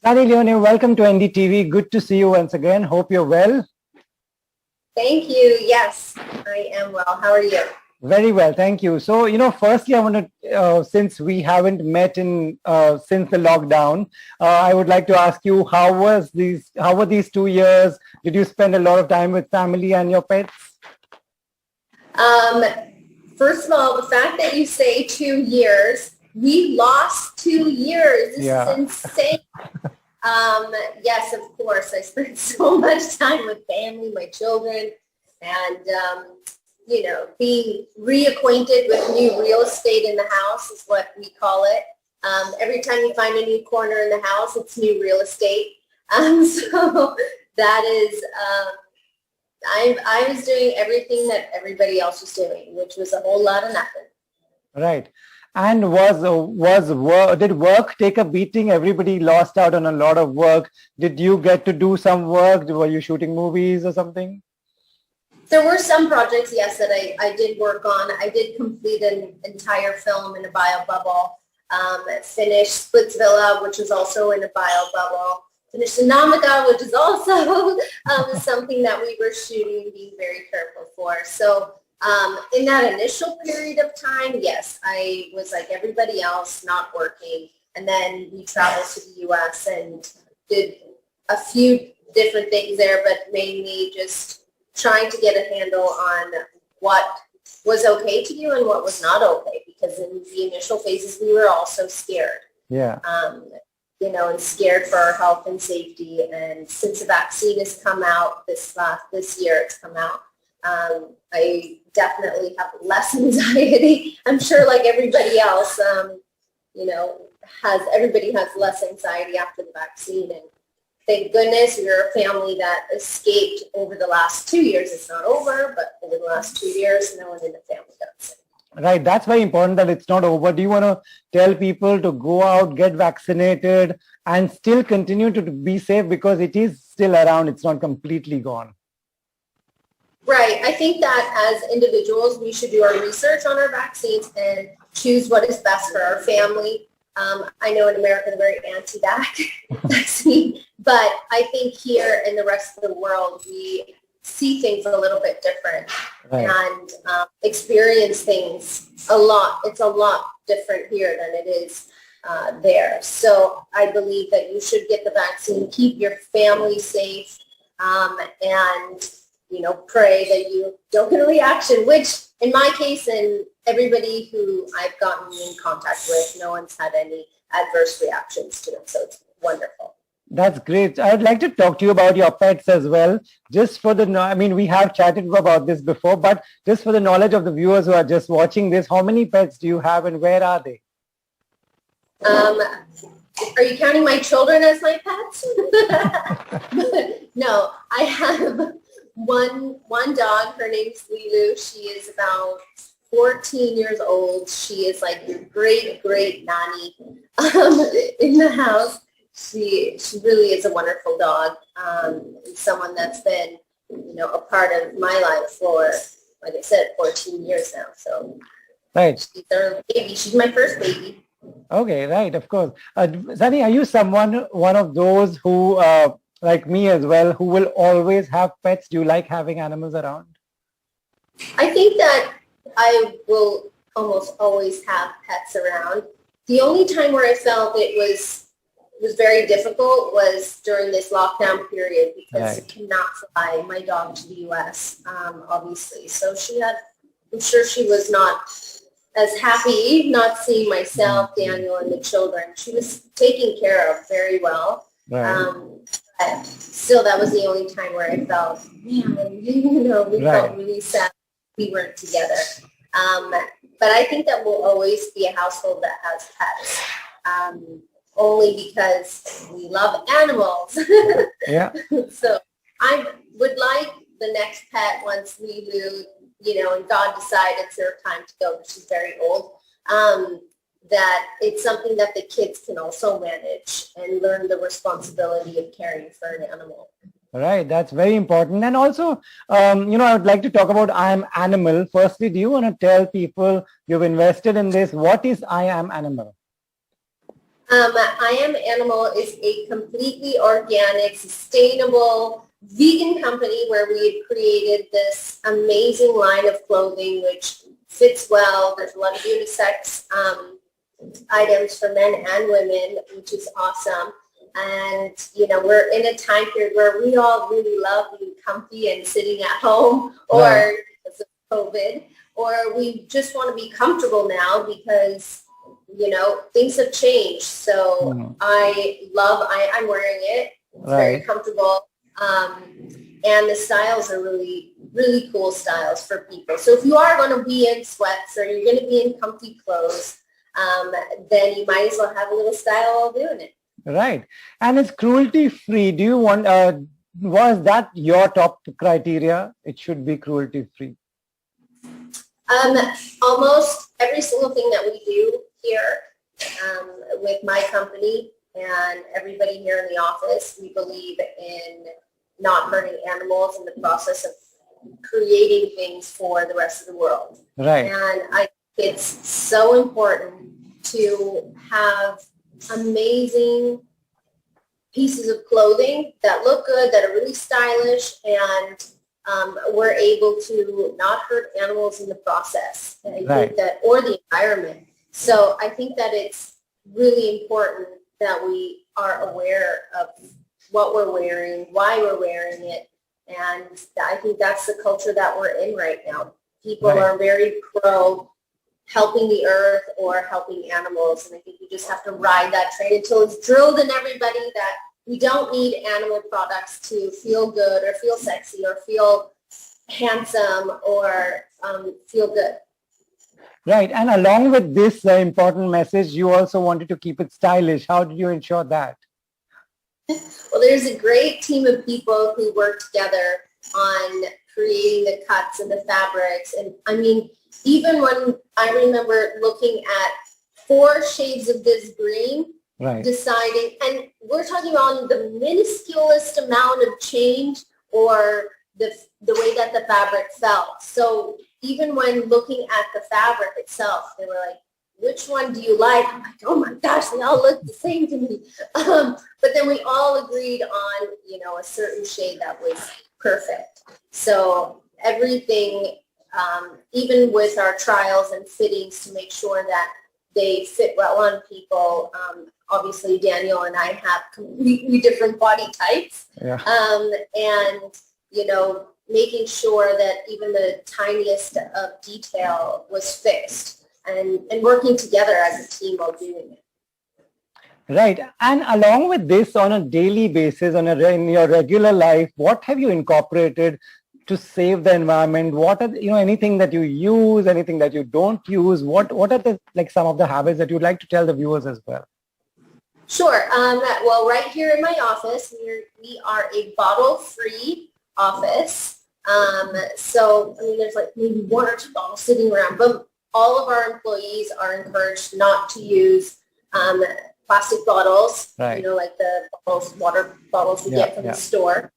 Sunny Leone, welcome to NDTV. Good to see you once again. Hope you're well. Thank you. Yes, I am well. How are you? Very well, thank you. So, firstly, I want to, since we haven't met in since the lockdown, I would like to ask you, how were these 2 years? Did you spend a lot of time with family and your pets? First of all, the fact that you say 2 years, we lost 2 years. This is insane. Yes, of course. I spent so much time with family, my children, and, being reacquainted with new real estate in the house is what we call it. Every time you find a new corner in the house, it's new real estate. So that is, I was doing everything that everybody else was doing, which was a whole lot of nothing. Right. And did work take a beating? Everybody lost out on a lot of work. Did you get to do some work? Were you shooting movies or something? There were some projects, yes, that I did work on. I did complete an entire film in a bio bubble. Finished Splitsvilla, which is also in a bio bubble. Finished Anamika, which is also something that we were shooting and being very careful for. So in that initial period of time, yes, I was like everybody else, not working. And then we traveled to the U.S. and did a few different things there, but mainly just trying to get a handle on what was okay to do and what was not okay, because in the initial phases we were all so scared. Yeah. And scared for our health and safety. And since the vaccine has come out this year, it's come out. I definitely have less anxiety. I'm sure, like everybody else, everybody has less anxiety after the vaccine. And thank goodness we're a family that escaped over the last 2 years. It's not over, but over the last 2 years, no one in the family does. Right. That's very important that it's not over. Do you want to tell people to go out, get vaccinated, and still continue to be safe, because it is still around. It's not completely gone. Right. I think that as individuals, we should do our research on our vaccines and choose what is best for our family. I know in America they're very anti-vaccine, but I think here in the rest of the world, we see things a little bit different. Right. And experience things a lot. It's a lot different here than it is there. So I believe that you should get the vaccine, keep your family safe, and pray that you don't get a reaction, which in my case and everybody who I've gotten in contact with, no one's had any adverse reactions to it. So it's wonderful. That's great. I'd like to talk to you about your pets as well. Just for we have chatted about this before, but just for the knowledge of the viewers who are just watching this, how many pets do you have and where are they? Are you counting my children as my pets? No, I have one dog. Her name's Lilu. She is about 14 years old. She is like your great nanny in the house. She really is a wonderful dog. Someone that's been, a part of my life for, like I said, 14 years now. So right. She's our baby. She's my first baby. Okay, right, of course. Sunny, are you one of those who, like me as well, who will always have pets? Do you like having animals around? I think that I will almost always have pets around. The only time where I felt it was very difficult was during this lockdown period, because right. I cannot fly my dog to the U.S., obviously. So I'm sure she was not as happy not seeing myself, Daniel, and the children. She was taken care of very well. Right. But still, that was the only time where I felt, we right. felt really sad we weren't together. But I think that we'll always be a household that has pets. Only because we love animals. Yeah. So I would like the next pet, once we do, and God decides it's her time to go, because she's very old, that it's something that the kids can also manage and learn the responsibility of caring for an animal. Right, that's very important. And also, I would like to talk about I Am Animal. Firstly, do you want to tell people you've invested in this? What is I Am Animal? I Am Animal is a completely organic, sustainable, vegan company where we have created this amazing line of clothing which fits well. There's a lot of unisex items for men and women, which is awesome. And, you know, we're in a time period where we all really love being comfy and sitting at home, or Right. because of COVID, or we just want to be comfortable now because, you know, things have changed. So Mhm. I'm wearing it. It's very Right. comfortable. And the styles are really, really cool styles for people. So if you are going to be in sweats or you're going to be in comfy clothes, then you might as well have a little style while doing it. Right. And it's cruelty free. Do you want, was that your top criteria? It should be cruelty free. Almost every single thing that we do here with my company and everybody here in the office, we believe in not hurting animals in the process of creating things for the rest of the world. Right. And I think it's so important to have amazing pieces of clothing that look good, that are really stylish, and we're able to not hurt animals in the process. And I Right. think that, or the environment. So I think that it's really important that we are aware of what we're wearing, why we're wearing it, and I think that's the culture that we're in right now. People Right. are very pro helping the earth or helping animals, and I think we just have to ride that train until it's drilled in everybody that we don't need animal products to feel good or feel sexy or feel handsome or feel good. Right. And along with this important message, you also wanted to keep it stylish. How did you ensure that? Well, there's a great team of people who work together on creating the cuts and the fabrics. And I mean, even when I remember looking at 4 shades of this green, Right. deciding, and we're talking on the minusculest amount of change or the way that the fabric felt. So even when looking at the fabric itself, they were like, which one do you like? I'm like, oh my gosh, they all look the same to me. But then we all agreed on, you know, a certain shade that was perfect. So everything, even with our trials and fittings to make sure that they fit well on people. Obviously, Daniel and I have completely different body types. Yeah. And, you know, making sure that even the tiniest of detail was fixed and working together as a team while doing it. Right. And along with this, on a daily basis, in your regular life, what have you incorporated to save the environment? What are, anything that you use, anything that you don't use? What are the, some of the habits that you'd like to tell the viewers as well? Sure. Well, right here in my office, we are a bottle-free office. So, I mean, there's maybe 1 or 2 bottles sitting around, but all of our employees are encouraged not to use plastic bottles, right. Like the water bottles we get from the store.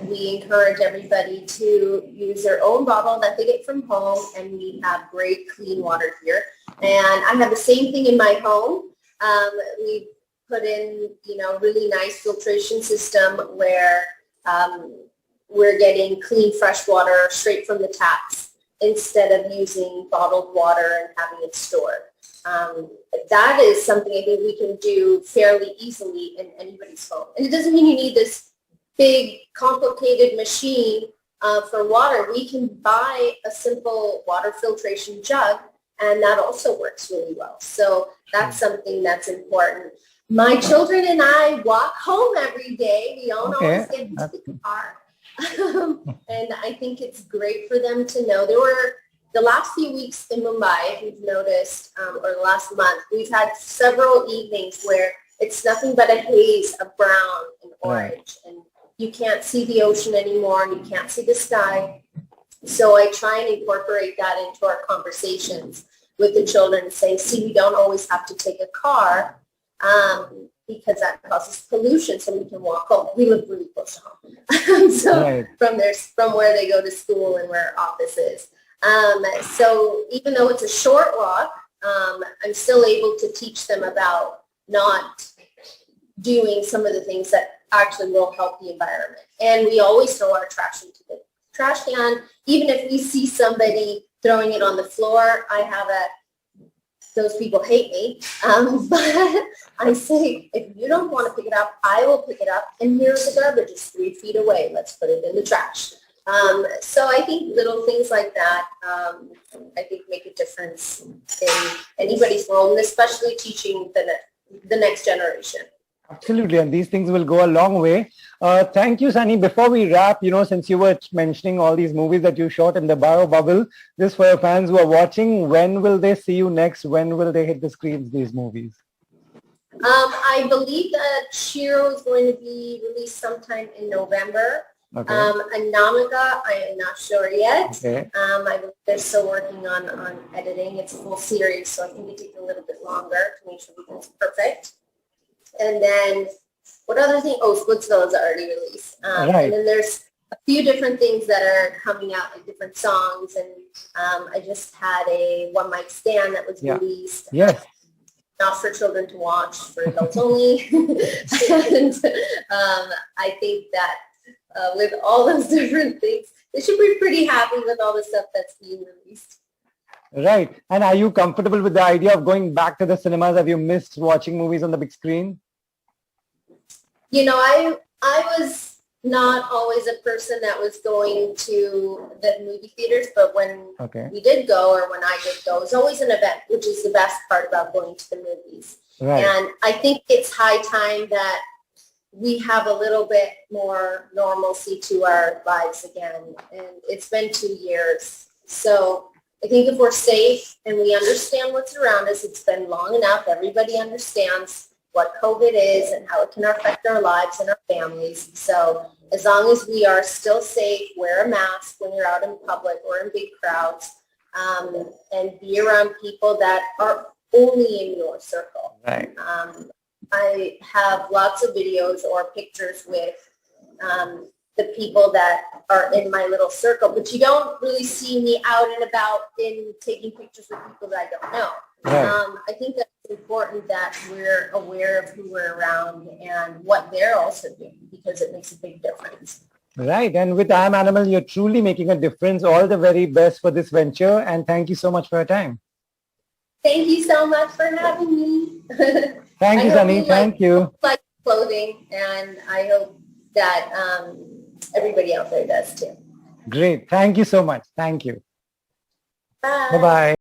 We encourage everybody to use their own bottle that they get from home, and we have great clean water here. And I have the same thing in my home. We put in, really nice filtration system where we're getting clean, fresh water straight from the taps instead of using bottled water and having it stored. That is something I think we can do fairly easily in anybody's home. And it doesn't mean you need this big, complicated machine for water. We can buy a simple water filtration jug, and that also works really well. So that's something that's important. My children and I walk home every day. We don't always get into the car. And I think it's great for them to know. There were the last few weeks in Mumbai, if you've noticed, or the last month, we've had several evenings where it's nothing but a haze of brown and orange, and you can't see the ocean anymore, and you can't see the sky. So I try and incorporate that into our conversations with the children and say, see, we don't always have to take a car because that causes pollution, so we can walk home. We live really close to home. So from where they go to school and where our office is. So even though it's a short walk, I'm still able to teach them about not doing some of the things that actually will help the environment. And we always throw our trash into the trash can. Even if we see somebody throwing it on the floor, those people hate me, but I say, if you don't want to pick it up, I will pick it up, and here's the garbage. It's 3 feet away. Let's put it in the trash. So I think little things like that, I think make a difference in anybody's role, and especially teaching the next generation. Absolutely, and these things will go a long way. Thank you, Sunny. Before we wrap, since you were mentioning all these movies that you shot in the bio bubble, just for your fans who are watching, when will they see you next? When will they hit the screens, these movies? I believe that Shiro is going to be released sometime in November. Okay. Anamika, I am not sure yet. Okay. They're still working on editing. It's a full series, so I think it takes a little bit longer to make sure it's perfect. And then, what other thing? Oh, Splitsville is already released. Right. And then there's a few different things that are coming out, like different songs. And I just had a one mic stand that was released. Yes. Not for children to watch, for adults only. And I think that with all those different things, they should be pretty happy with all the stuff that's being released. Right. And are you comfortable with the idea of going back to the cinemas? Have you missed watching movies on the big screen? I was not always a person that was going to the movie theaters, but when we did go, or when I did go, it was always an event, which is the best part about going to the movies. Right. And I think it's high time that we have a little bit more normalcy to our lives again. And it's been 2 years. So I think if we're safe and we understand what's around us, it's been long enough. Everybody understands what COVID is and how it can affect our lives and our families. So as long as we are still safe, wear a mask when you're out in public or in big crowds, and be around people that are only in your circle. Right. I have lots of videos or pictures with the people that are in my little circle, but you don't really see me out and about in taking pictures with people that I don't know. Right. I think that's important that we're aware of who we're around and what they're also doing, because it makes a big difference. Right. And with I'm Animal, you're truly making a difference. All the very best for this venture. And thank you so much for your time. Thank you so much for having me. Thank you, Sunny. Thank you. Like clothing, and I hope that everybody out there does too. Great. Thank you so much. Thank you. Bye. Bye-bye.